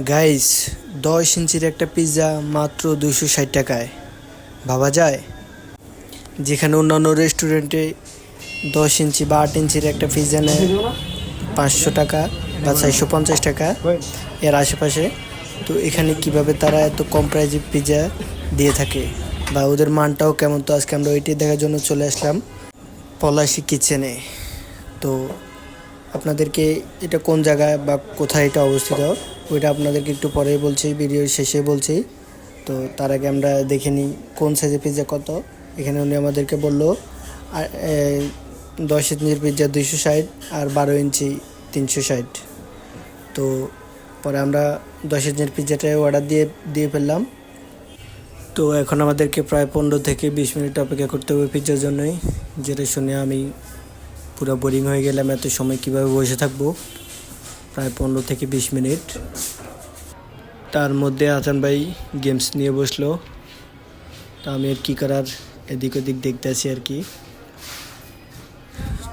Guys, 10 ইঞ্চির একটা pizza মাত্র 260 টাকায়। ভাবা যায়? যেখানে অন্যান্য রেস্টুরেন্টে 10 ইঞ্চি বা 8 ইঞ্চির একটা পিৎজা নেয় 500 টাকা বা 450 টাকা এর আশেপাশে। তো এখানে কিভাবে তারা এত কম প্রাইজে পিৎজা দিয়ে থাকে বা ওদের মানটাও কেমন, তো আজকে আমরা ওইটাই দেখার জন্য চলে আসলাম পলাশী কিচেনে। তো আপনাদেরকে এটা কোন জায়গায় বা কোথায় এটা অবস্থিত ওইটা আপনাদেরকে একটু পরেই বলছি, ভিডিওর শেষে বলছি। তো তার আগে আমরা দেখে নিই কোন সাইজের পিৎজা কত। এখানে উনি আমাদেরকে বললো 10 ইঞ্চির পিৎজা 260 আর 12 ইঞ্চি 360। তো পরে আমরা 10 ইঞ্চির পিৎজাটাই অর্ডার দিয়ে ফেললাম। তো এখন আমাদেরকে প্রায় 15 থেকে 20 মিনিট অপেক্ষা করতে হবে পিৎজার জন্যই, যেটা শুনে আমি পুরো বোরিং হয়ে গেলাম। এত সময় কীভাবে বসে থাকবো? প্রায় 15 থেকে 20 মিনিট। তার মধ্যে হাসান ভাই গেমস নিয়ে বসলো। তো আমি আর কী করার, এদিক ওদিক দেখতে আছি আর কি।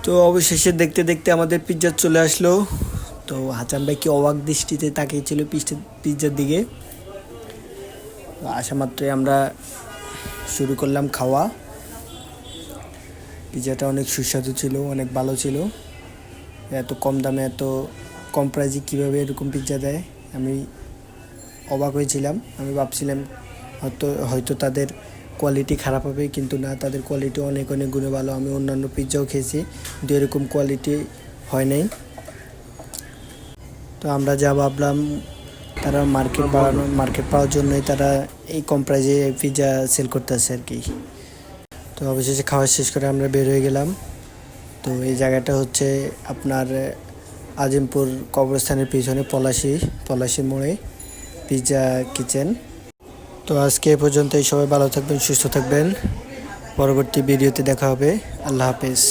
তো অবশেষে দেখতে দেখতে আমাদের পিৎজা চলে আসলো। তো হাসান ভাই কি অবাক দৃষ্টিতে তাকিয়েছিল পিৎজার দিকে। আসা মাত্রই আমরা শুরু করলাম খাওয়া। পিৎজাটা অনেক সুস্বাদু ছিল, অনেক ভালো ছিল। এত কম দামে এত কম প্রাইজে কীভাবে এরকম পিৎজা দেয় আমি অবাক হয়েছিলাম। আমি ভাবছিলাম হয়তো তাদের কোয়ালিটি খারাপ হবে, কিন্তু না, তাদের কোয়ালিটি অনেক অনেক গুণে ভালো। আমি অন্যান্য পিৎজাও খেয়েছি কিন্তু এরকম কোয়ালিটি হয় নাই। তো আমরা যা ভাবলাম, তারা মার্কেট পাওয়ার জন্যই তারা এই কম প্রাইজে পিৎজা সেল করতেছে আর কি। তো অবশেষে খাওয়া শেষ করে আমরা বের হয়ে গেলাম। তো এই জায়গাটা হচ্ছে আপনার আজিমপুর কবরস্থানের পিছনে পলাশী মোড়ে পিৎজা কিচেন। তো আজকে এ পর্যন্তই। সবাই ভালো থাকবেন, সুস্থ থাকবেন। পরবর্তী ভিডিওতে দেখা হবে। আল্লাহ হাফেজ।